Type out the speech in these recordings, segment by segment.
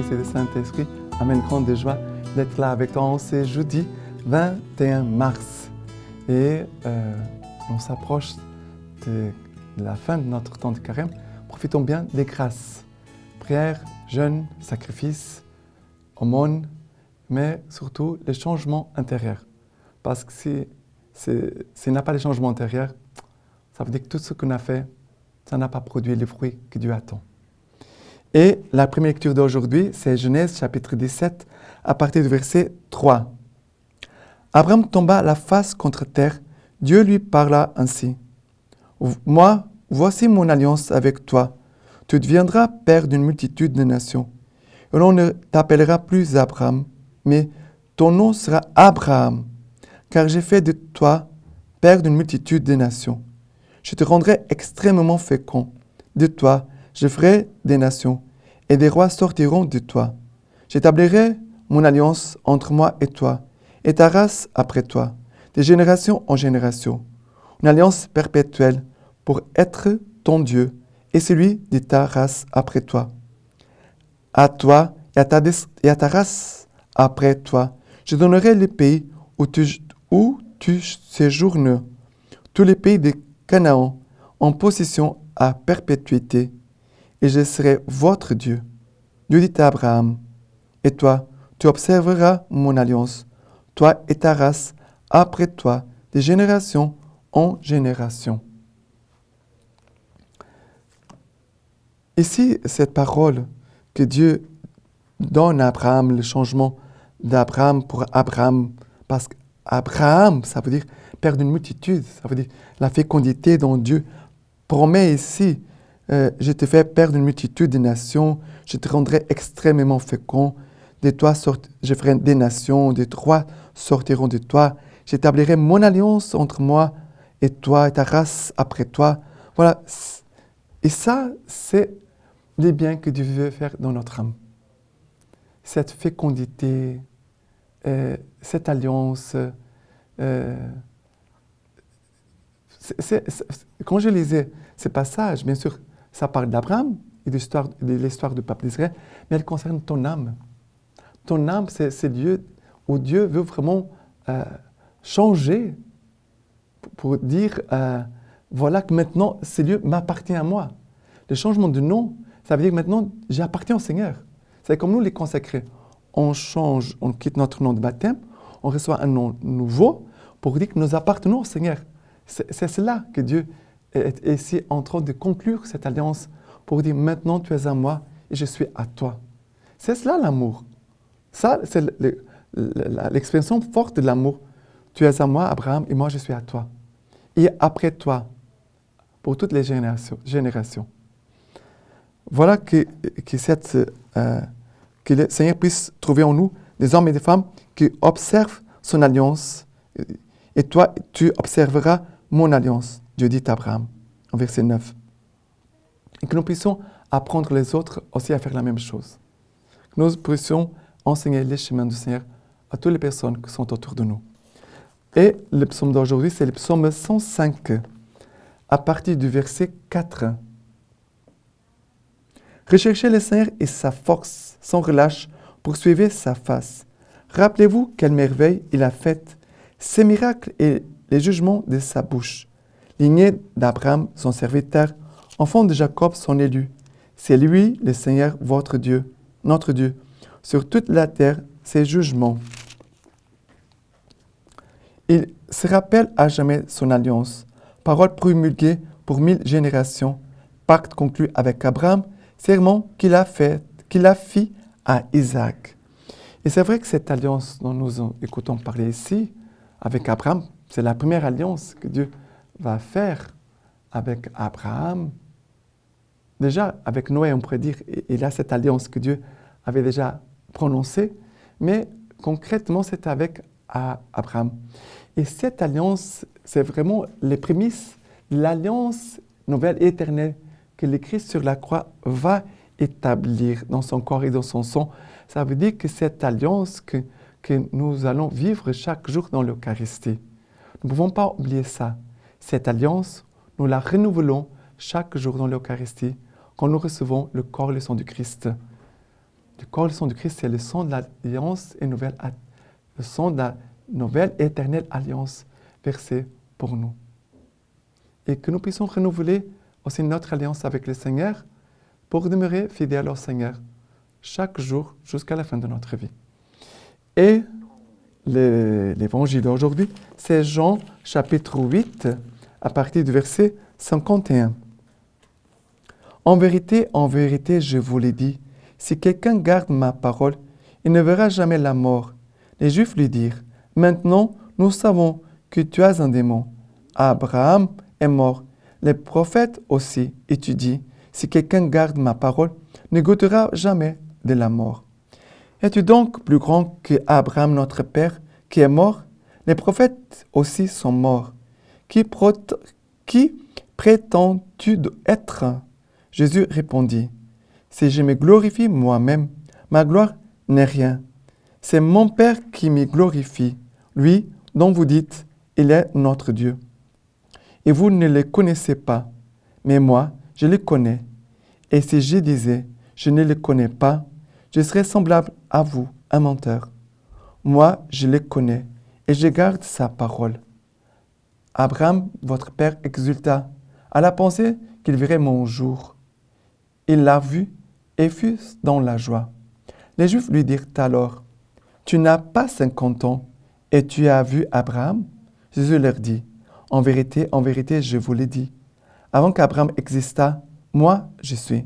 Fils et du Saint-Esprit. Amen, grande joie d'être là avec toi en ce jeudi 21 mars. Et on s'approche de la fin de notre temps de carême. Profitons bien des grâces. Prière, jeûne, sacrifice, aumône, mais surtout les changements intérieurs. Parce que s'il n'y a pas de changements intérieurs, ça veut dire que tout ce qu'on a fait, ça n'a pas produit les fruits que Dieu attend. Et la première lecture d'aujourd'hui, c'est Genèse chapitre 17, à partir du verset 3. Abraham tomba la face contre terre. Dieu lui parla ainsi. « Moi, voici mon alliance avec toi. Tu deviendras père d'une multitude de nations. Et l'on ne t'appellera plus Abraham, mais ton nom sera Abraham, car j'ai fait de toi père d'une multitude de nations. Je te rendrai extrêmement fécond. De toi, je ferai des nations, et des rois sortiront de toi. J'établirai mon alliance entre moi et toi, et ta race après toi, de génération en génération. Une alliance perpétuelle pour être ton Dieu et celui de ta race après toi. À toi et à ta race après toi, je donnerai les pays où tu séjournes, tous les pays de Canaan, en possession à perpétuité, et je serai votre Dieu. Dieu dit à Abraham, et toi, tu observeras mon alliance, toi et ta race, après toi, de génération en génération. Ici, cette parole que Dieu donne à Abraham, le changement d'Abraham pour Abraham, parce qu'Abraham, ça veut dire père d'une multitude, ça veut dire la fécondité dont Dieu promet ici. Je te fais père d'une multitude de nations, je te rendrai extrêmement fécond. De toi, je ferai des nations, des rois sortiront de toi. J'établirai mon alliance entre moi et toi et ta race après toi. Voilà. Et ça, c'est les biens que Dieu veut faire dans notre âme. Cette fécondité, cette alliance. Quand je lisais ces passages, bien sûr, ça parle d'Abraham et de l'histoire du peuple d'Israël, mais elle concerne ton âme. Ton âme, c'est lieu où Dieu veut vraiment changer pour dire, voilà que maintenant, ce lieu m'appartient à moi. Le changement de nom, ça veut dire que maintenant, j'appartiens au Seigneur. C'est comme nous les consacrés. On change, on quitte notre nom de baptême, on reçoit un nom nouveau pour dire que nous appartenons au Seigneur. C'est cela que Dieu est ici en train de conclure cette alliance pour dire maintenant tu es à moi et je suis à toi. C'est cela l'amour. Ça, c'est l'expression forte de l'amour. Tu es à moi, Abraham, et moi je suis à toi. Et après toi, pour toutes les générations. Voilà que le Seigneur puisse trouver en nous des hommes et des femmes qui observent son alliance. Et toi, tu observeras mon alliance, Dieu dit à Abraham, en verset 9. Et que nous puissions apprendre les autres aussi à faire la même chose. Que nous puissions enseigner les chemins du Seigneur à toutes les personnes qui sont autour de nous. Et le psaume d'aujourd'hui, c'est le psaume 105, à partir du verset 4. Recherchez le Seigneur et sa force, sans relâche, poursuivez sa face. Rappelez-vous quelle merveille il a faite, ses miracles et les jugements de sa bouche. Lignée d'Abraham, son serviteur, enfant de Jacob, son élu. C'est lui, le Seigneur, votre Dieu, notre Dieu. Sur toute la terre, ses jugements. Il se rappelle à jamais son alliance, parole promulguée pour 1000 générations, pacte conclu avec Abraham, serment qu'il a fait à Isaac. Et c'est vrai que cette alliance dont nous écoutons parler ici, avec Abraham, c'est la première alliance que Dieu va faire avec Abraham. Déjà, avec Noé, on pourrait dire, il y a cette alliance que Dieu avait déjà prononcée, mais concrètement, c'est avec Abraham. Et cette alliance, c'est vraiment les prémices de l'alliance nouvelle et éternelle que le Christ sur la croix va établir dans son corps et dans son sang. Ça veut dire que cette alliance que nous allons vivre chaque jour dans l'Eucharistie. Nous ne pouvons pas oublier ça. Cette alliance, nous la renouvelons chaque jour dans l'Eucharistie quand nous recevons le corps et le sang du Christ. du corps et le sang du Christ, c'est le sang de l'alliance et le sang de la nouvelle et éternelle alliance versée pour nous. Et que nous puissions renouveler aussi notre alliance avec le Seigneur pour demeurer fidèles au Seigneur chaque jour jusqu'à la fin de notre vie. Et l'évangile d'aujourd'hui, c'est Jean chapitre 8 à partir du verset 51. En vérité, je vous l'ai dit, si quelqu'un garde ma parole, il ne verra jamais la mort. Les Juifs lui dirent, maintenant nous savons que tu as un démon. Abraham est mort, les prophètes aussi, et tu dis, si quelqu'un garde ma parole, ne goûtera jamais de la mort. Es-tu donc plus grand que Abraham notre père, qui est mort? Les prophètes aussi sont morts. Qui prétends-tu être? Jésus répondit, si je me glorifie moi-même, ma gloire n'est rien. C'est mon Père qui me glorifie, lui dont vous dites, il est notre Dieu. Et vous ne le connaissez pas, mais moi, je le connais. Et si je disais, je ne le connais pas, je serais semblable à vous, un menteur. Moi, je le connais, et je garde sa parole. Abraham, votre père, exulta à la pensée qu'il verrait mon jour. Il l'a vu et fut dans la joie. Les Juifs lui dirent alors, « Tu n'as pas 50 ans, et tu as vu Abraham ?» Jésus leur dit, « en vérité, je vous l'ai dit. Avant qu'Abraham existât, moi, je suis. »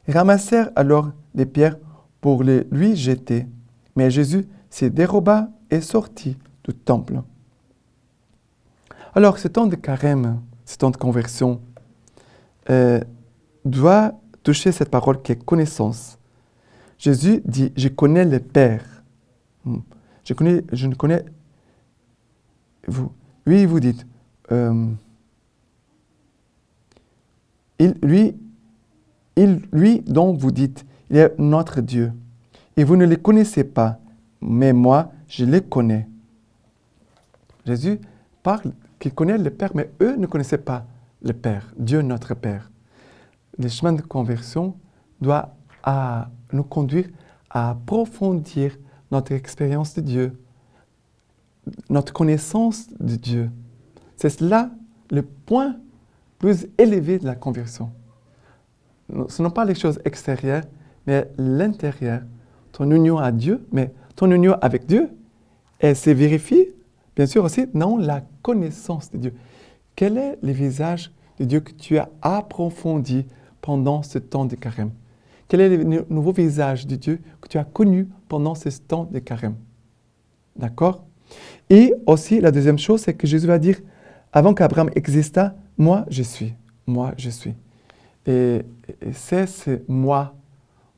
Ils ramassèrent alors des pierres pour les lui jeter. Mais Jésus se déroba et sortit du temple. Alors, ce temps de carême, ce temps de conversion, doit toucher cette parole qui est connaissance. Jésus dit, je connais le Père. Je ne connais vous. Lui, vous dites, lui dont vous dites, il est notre Dieu. Et vous ne le connaissez pas, mais moi, je le connais. Jésus parle qu'il connaît le Père, mais eux ne connaissaient pas le Père, Dieu notre Père. Le chemin de conversion doit nous conduire à approfondir notre expérience de Dieu, notre connaissance de Dieu. C'est là le point plus élevé de la conversion. Ce ne sont pas les choses extérieures, mais l'intérieur. Ton union à Dieu, mais ton union avec Dieu, elle se vérifie, bien sûr aussi, dans la connaissance de Dieu. Quel est le visage de Dieu que tu as approfondi pendant ce temps de carême? Quel est le nouveau visage de Dieu que tu as connu pendant ce temps de carême? D'accord? Et aussi, la deuxième chose, c'est que Jésus va dire, avant qu'Abraham existât, moi, je suis. Moi, je suis. Et c'est ce moi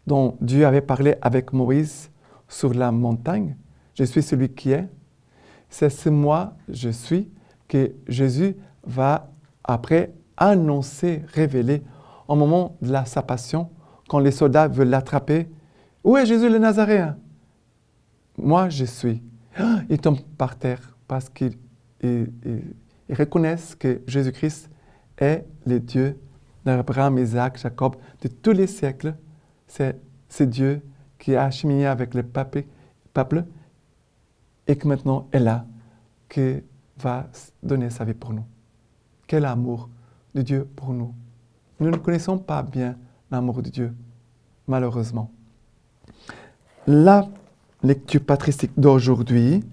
dont Dieu avait parlé avec Moïse sur la montagne. Je suis celui qui est. C'est ce moi, je suis, que Jésus va après annoncer, révéler au moment de sa passion, quand les soldats veulent l'attraper. Où est Jésus le Nazaréen? Moi, je suis. Ils tombent par terre parce qu'ils reconnaissent que Jésus-Christ est le Dieu d'Abraham, Isaac, Jacob, de tous les siècles. C'est Dieu qui a cheminé avec le peuple et que maintenant est là, qui va donner sa vie pour nous. Quel amour de Dieu pour nous. Nous ne connaissons pas bien l'amour de Dieu, malheureusement. La lecture patristique d'aujourd'hui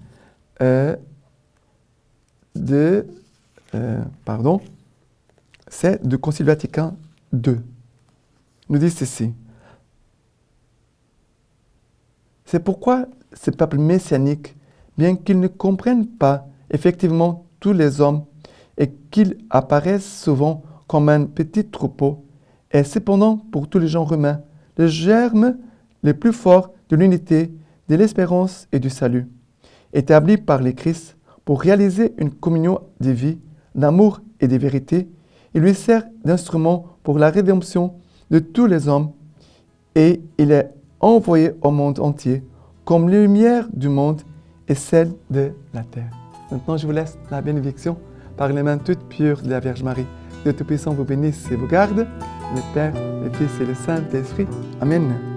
c'est du Concile Vatican II. Nous dit ceci. C'est pourquoi ce peuple messianique, bien qu'il ne comprenne pas effectivement tous les hommes et qu'il apparaisse souvent comme un petit troupeau, est cependant pour tous les gens romains le germe le plus fort de l'unité, de l'espérance et du salut, établi par les Christ pour réaliser une communion de vie, d'amour et de vérité. Il lui sert d'instrument pour la rédemption de tous les hommes et il est envoyé au monde entier comme lumière du monde et celle de la terre. Maintenant, je vous laisse la bénédiction par les mains toutes pures de la Vierge Marie. Dieu Tout-Puissant vous bénisse et vous garde, le Père, le Fils et le Saint-Esprit. Amen.